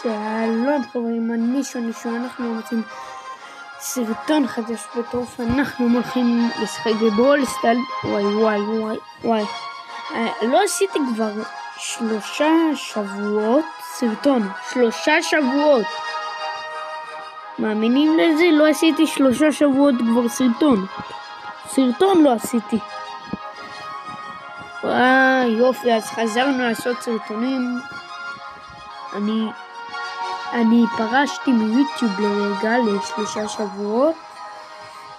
שלום חברים, אני שוני, אנחנו מוצאים סרטון חדש בטרוף, אנחנו הולכים לשחק בברולסטאר. וואי, לא עשיתי כבר 3 שבועות סרטון, 3 שבועות, מאמינים לזה? לא עשיתי 3 שבועות כבר סרטון לא עשיתי. וואי יופי, אז חזרנו לעשות סרטונים. אני פרשתי מיוטיוב לרגע ל3 שבועות,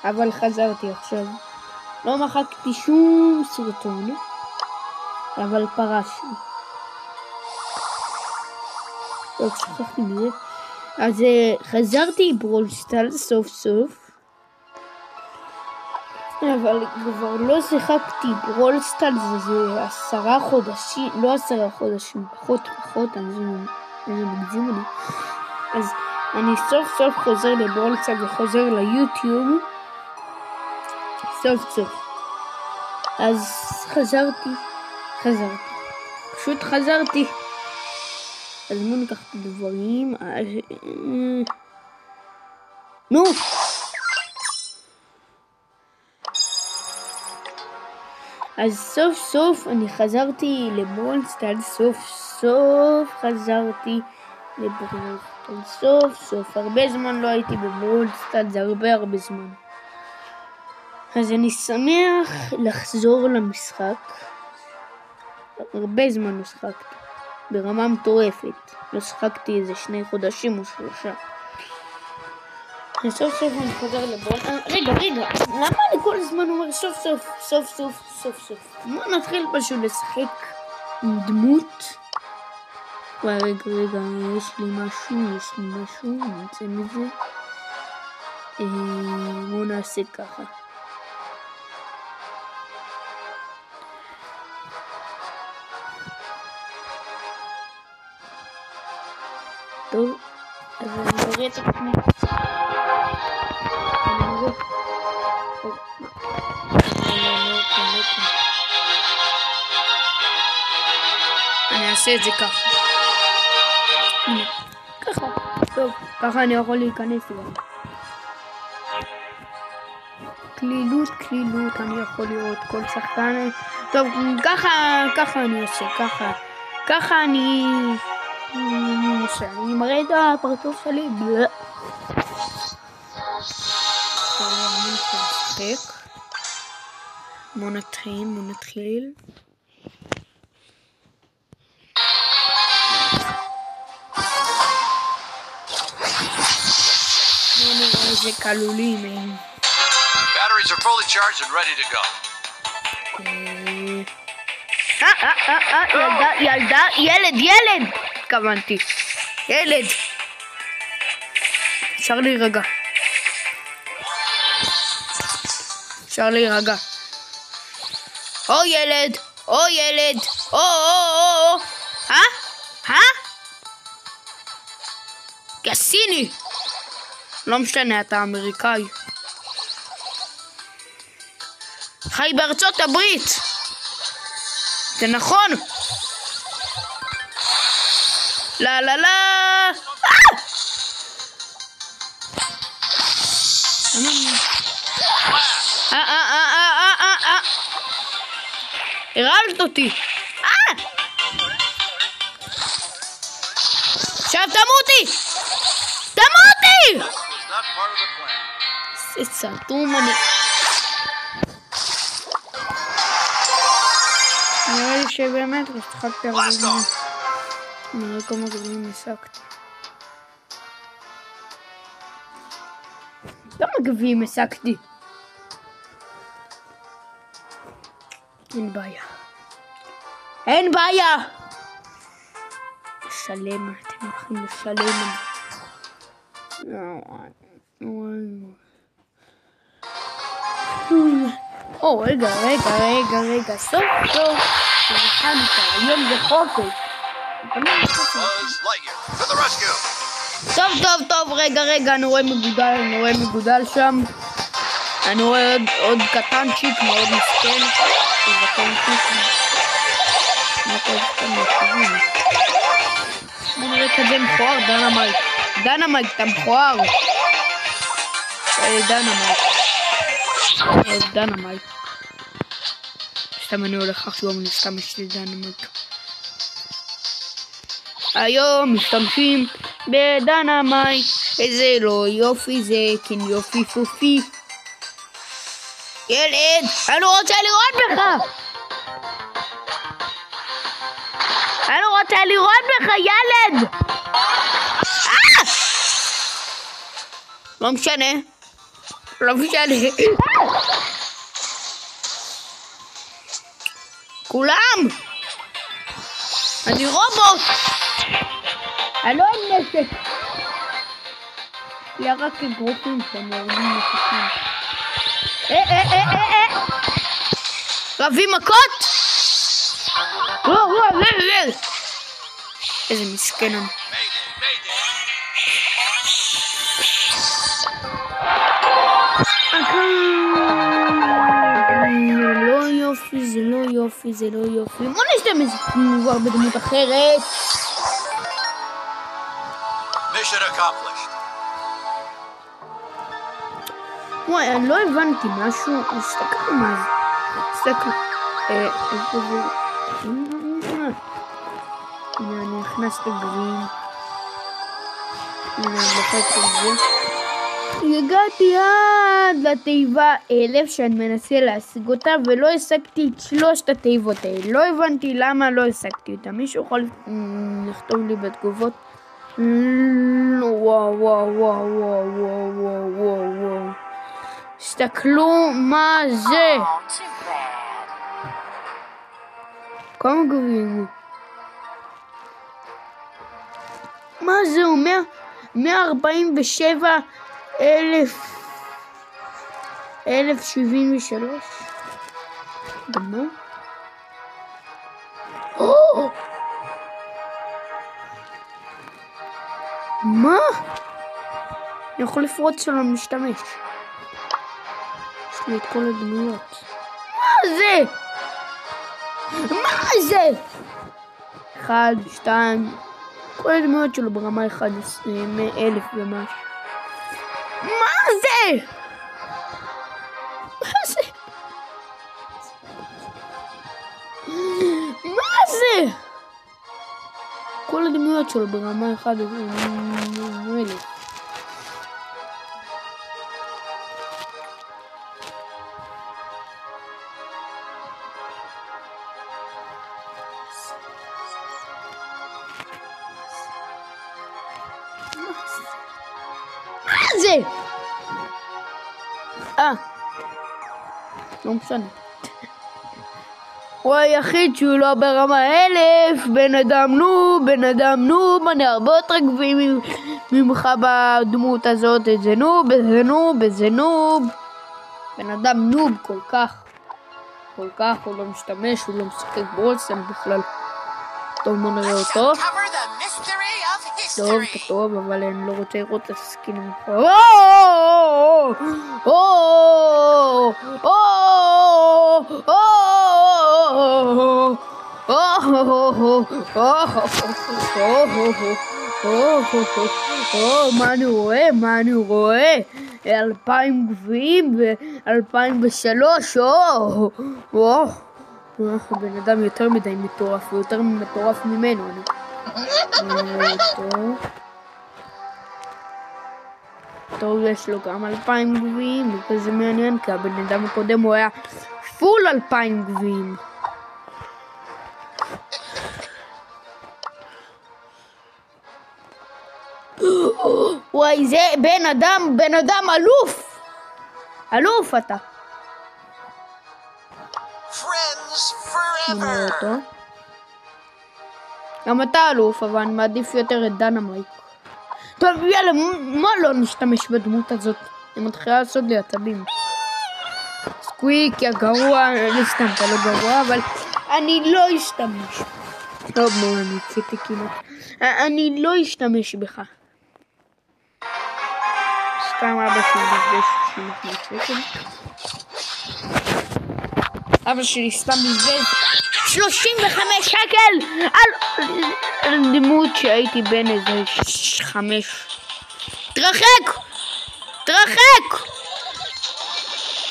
אבל חזרתי עכשיו. לא מחקתי שום סרטון, אבל פרשתי. טוב, שכחתי מזה. אז חזרתי ברולסטאר סוף סוף, אבל כבר לא שיחקתי ברולסטאר זה 10 חודשים, לא 10 חודשים, פחות, אני מגזים אני. אז אני סוף סוף חוזר לברולסטאר וחוזר ליוטיוב, סוף. אז פשוט חזרתי. אז בואו ניקח את הדברים. נו! אז סוף סוף אני חזרתי לברולסטאר, סוף חזרתי לברולסטאר, סוף. הרבה זמן לא הייתי בברולסטאר, זה הרבה זמן. אז אני שמח לחזור למשחק. הרבה זמן לא שחקתי, ברמה מטורפת. לא שחקתי איזה 2 חודשים או 3. סוף אני חוזר לברולסטאר. רגע, למה אני כל הזמן אומר סוף? בוא נתחיל פשוט לשחק עם דמות. רגע, יש לי משהו, נמצא מזה. בוא נעשה ככה. טוב, אז אני אראה את עצמי. אני אעשה את זה ככה. ככה. טוב, ככה אני יכול להיכנס גם. כלילות, אני יכול לראות כל שחקן. טוב, ככה אני עושה, ככה אני מראה את הפרצוף שלי. בוא נתחיל. בוא נראה איזה כלולים הם. Batteries are fully charged and ready to go. ילד, התכוונתי. ילד. אפשר להירגע. או ילד. גסיני. לא משנה, אתה אמריקאי. חי בארצות הברית. זה נכון. לה. הרעלת אותי. עכשיו תמותי. זה סרטום אני. נראה לי שבאמת שחקתי הרבה זמן. נראה כמה גביעים השגתי. כמה גביעים השגתי? אין בעיה. לשלם, אתם הולכים לשלם. רגע, סוף. היום זה חופש. טוב, רגע, אני רואה מגודל שם. אני רואה עוד קטנצ'יק, מאוד מסכן. בוא נראה כזה מכוער, דנמייט. דנמייט, אתה מכוער. דנמייט. דנמייט. סתם אני הולך עכשיו, אני סתם יש לי דנמייט. היום משתמשים בדנמייט. איזה לא יופי זה, כן יופי פופי. ילד, אני רוצה לראות בך. אני רוצה לראות בך, ילד! לא משנה. לא משנה. כולם! אני רובוט! אני לא עם נשק. היה רק אגרופים שהם יורדים נשקים. רבים מכות? איזה מסכן אני. לא יופי, זה לא יופי, זה לא יופי. בוא נשתמש כבר בדמות אחרת. Mission accomplished. וואי, אני לא הבנתי משהו. תסתכל מה זה. תסתכל. איפה זה? הנה, אני הכנסתי גרין. הנה, אני לוחץ על זה. הגעתי עד לתיבה 1000 שאני מנסה להשיג אותה ולא השגתי את 3 התיבות האלה. לא הבנתי למה לא השגתי אותה. מישהו יכול לכתוב לי בתגובות? וואו וואו וואו וואו וואו וואו וואו. תסתכלו מה זה. כמה גביעים? מה זה אומר? 147,073. מה? מה? אני יכול לפרוץ שלא משתמש. יש לי את כל הדמויות. מה זה? מה זה? 1, 2, כל הדמויות שלו ברמה 11, 1,000 ומשהו. מה זה? מה זה? מה זה? כל הדמויות שלו ברמה 11,000. זה? לא משנה. הוא היחיד שהוא לא ברמה 1000. בן אדם נוב, אני הרבה יותר גבוהים ממך בדמות הזאת. איזה נוב, איזה נוב, איזה נוב. בן אדם נוב כל כך. הוא לא משתמש, הוא לא משחק בולסם בכלל. טוב, בוא נראה אותו. טוב, אבל אני לא רוצה לראות את הסקינים. מה אני רואה? 2,000 גביעים ו-2003. בן אדם יותר מדי מטורף, הוא יותר מטורף ממנו. טוב, יש לו גם 2,000 גביעים, וזה מעניין, כי הבן אדם הקודם הוא היה פול 2,000 גביעים. וואי, זה בן אדם אלוף אתה. נראה אותו. גם אתה אלוף, אבל אני מעדיף יותר את דנמייט. טוב, יאללה, מה לא נשתמש בדמות הזאת? אני מתחילה לעשות לי עצבים. סקוויק, יא גרוע, סתם אתה לא גרוע, אבל אני לא אשתמש. טוב, נו, אני יצאתי כמעט. אני לא אשתמש בך. סתם אבא שלי בזבז 60 שקל. אבא שלי סתם בזבז 35 שקל על דמות שהייתי בין איזה 5. תרחק! תרחק!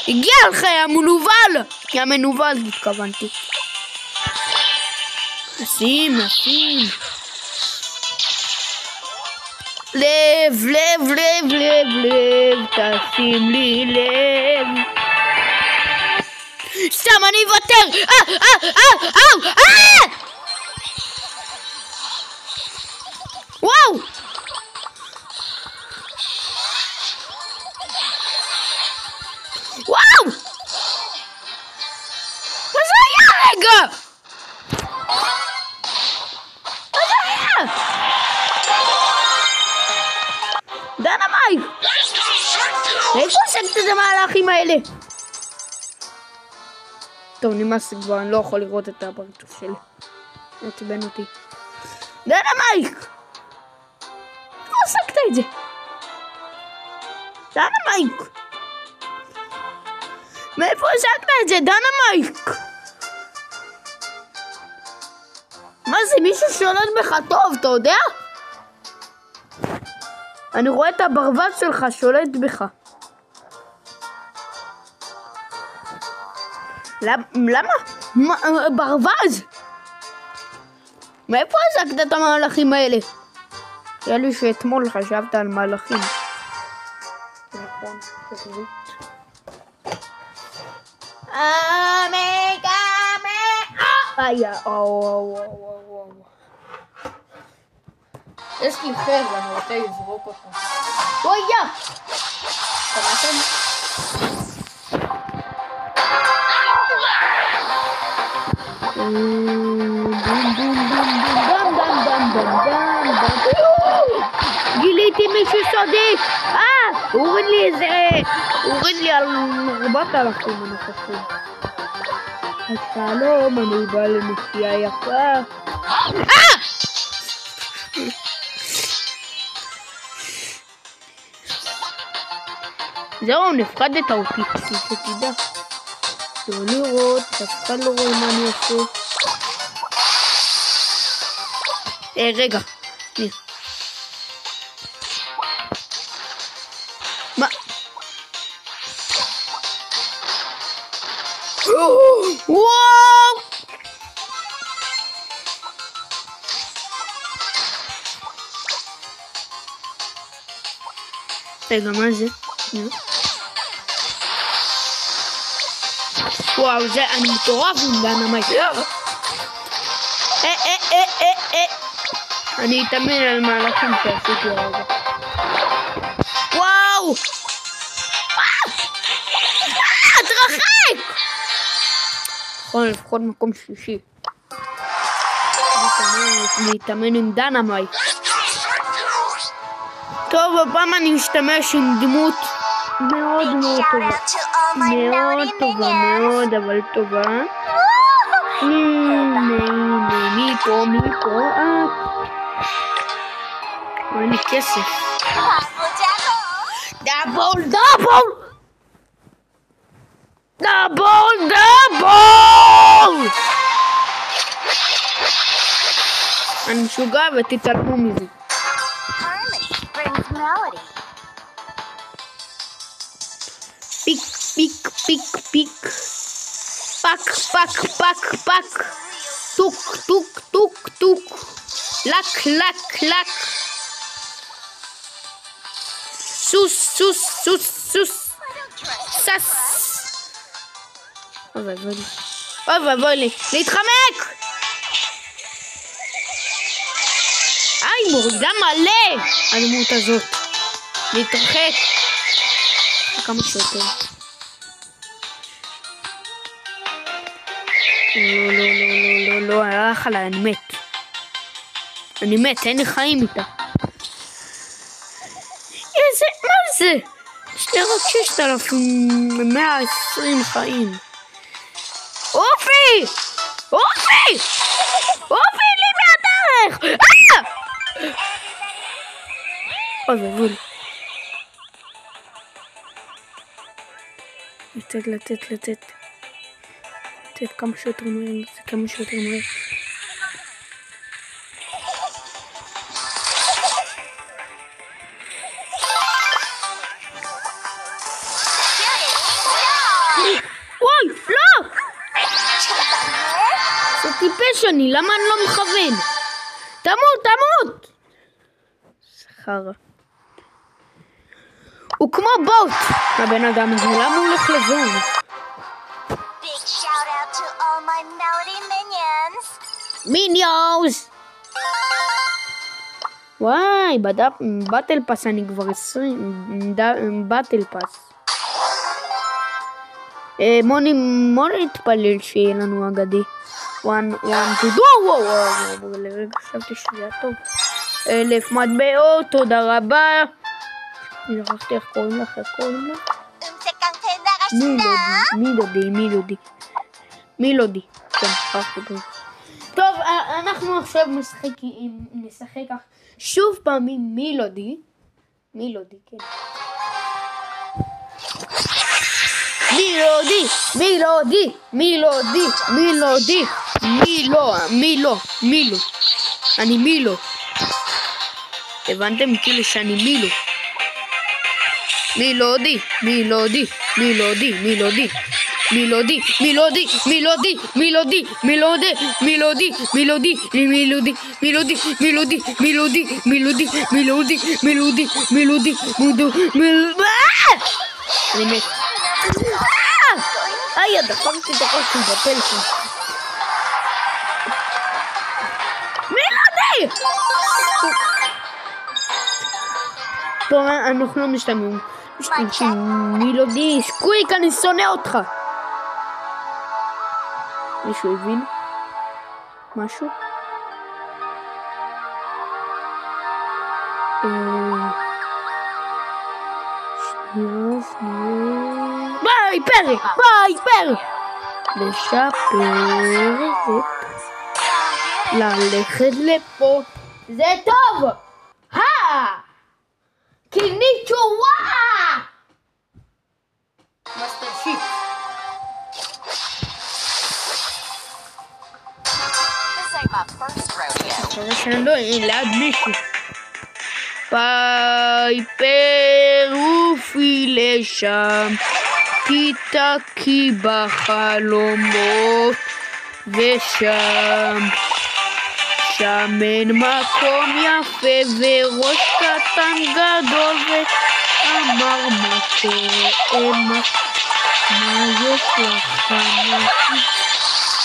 הגיע לך יא מנוול! יא מנוול התכוונתי. נשים. לב, תשים לי לב. סתם אני אוותר! וואו! וואו! מה זה היה רגע? מה זה היה? דינמייט! איפה עשית את המהלכים האלה? טוב, נמאס כבר, אני לא יכול לראות את הפרצוף שלי. עצבן אותי. דינמייט! איפה עשית את זה? דינמייט! מאיפה עשית את זה? דינמייט! מה זה? מישהו שולט בך טוב, אתה יודע? אני רואה את הברווז שלך שולט בך. למה? ברווז? מאיפה עסקת את המהלכים האלה? היה לי שאתמול חשבת על מהלכים. נכון, תחזית. יש לי חר ואני רוצה לזרוק אותו. אוי יא! שמעתם? גיליתי מישהו סודי! הוריד לי איזה... הוריד לי על 4,000 אני חושב. שלום, אני בא לנסיעה יפה. זהו, נפקדת אותי, שתדע. לא לראות, אף אחד לא רואה מה אני עושה. רגע, שנייה. מה? וואו! רגע, מה זה? וואו, זה אני מטורף עם דינמייט. אני אתאמן על מהלכים שעשיתי הרגע. וואו! תרחק! נכון, לפחות מקום שלישי. להתאמן עם דינמייט. טוב, הפעם אני משתמש עם דמות מאוד מאוד טובה. מאוד טובה, מאוד אבל טובה. מי פה? אין לי כסף. דאבל! אני משוגע ותתעלמו מזה. פיק. פק. טוק. לק. סוס. סס. אוי ואבוי לי. להתחמק! מורידה מלא הדמות הזאת. להתרחק. כמה שיותר. לא, הלך עליי, אני מת, אין לי חיים איתה. מה זה? יש לי רק 6,120 חיים. אופי, לי מהדרך! אוי ובול. לתת. לצאת כמה שיותר מהר, כמה שיותר מהר. אוי, לא! זה טיפש אני, למה אני לא מכוון? תמות! סחרה. הוא כמו בוט, הבן אדם הזה, למה הוא הולך לזון? מיניונס! וואי, בטל פס אני כבר 20, בטל פס. בוא נתפלל שיהיה לנו אגדי. 1, 2, וואו, לרגע חשבתי שזה היה טוב. 1000 מטבעות, תודה רבה. שכחתי איך קוראים לך, מילודי. כן, שכחתי פה. טוב, אנחנו עכשיו נשחק שוב פעם עם מילודי, כן. מילו. אני מילו. הבנתם? כאילו שאני מילו. מילודי. אני מת. דפקתי את הראש בטלפון. מילודי! טוב, אנחנו לא משתמשים. מילודי, סקוויק, אני שונא אותך. מישהו הבין? משהו? ביי, פרי! לשפר ללכת לפה. זה טוב! קינצ'ווה! מאסטר שיט. ליד מישהו. פייפר אופי לשם, תתקי בחלומות, ושם אין מקום יפה וראש קטן גדול ואמר מה יש לך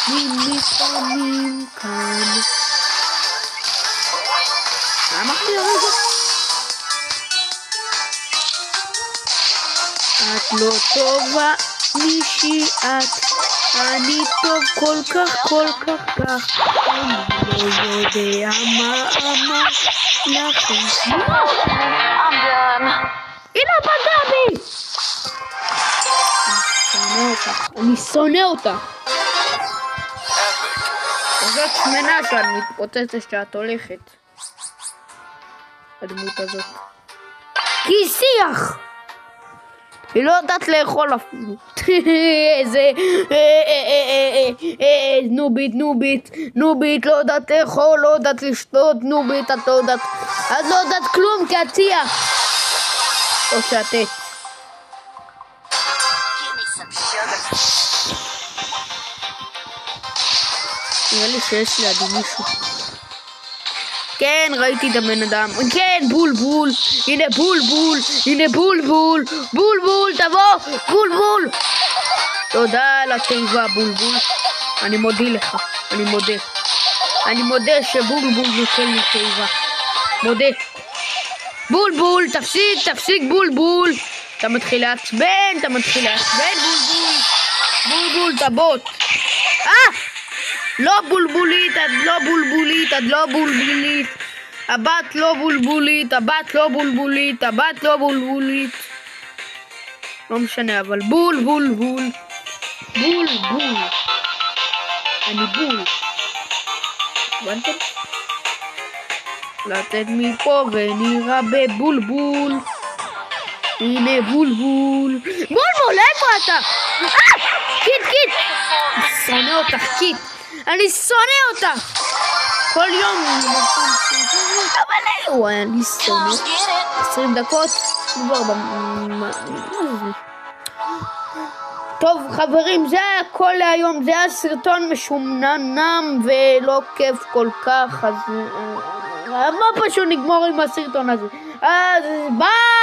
לפעמים כאן. אמרתי רגע, את לא טובה מישהי את, אני טוב כל כך אני לא יודע מה אמר לכם. הנה פגע בי! אני שונא אותה. זאת שמנה שאת מתפוצצת שאת הולכת. הדמות הזאת. כיסיח! היא לא יודעת לאכול אפילו. איזה נובית, לא יודעת לאכול, לא יודעת לשתות, נובית, את לא יודעת כלום כי את ציח. או שאת עץ. נראה לי שיש לידי מישהו. כן, ראיתי את הבן אדם. כן, בולבול. הנה בולבול. בולבול, תבוא. בולבול. תודה על התיבה, בולבול. אני מודה לך. אני מודה שבולבול נותן לי תיבה. מודה. בולבול, תפסיק בולבול. אתה מתחיל לעצבן, בולבול, תבוט. לא בולבולית, את לא בולבולית. הבת לא בולבולית. לא משנה, אבל בול. אני בול. הבנתם? לתת מפה ונראה בבולבול. הנה בולבול, איפה אתה? קיט! שונא אותך, קיט. אני שונא אותך. כל יום. אבל אני שונא. 20 דקות. טוב חברים, זה הכל להיום. זה היה סרטון משומנם ולא כיף כל כך. אז מה פשוט נגמור עם הסרטון הזה. אז ביי.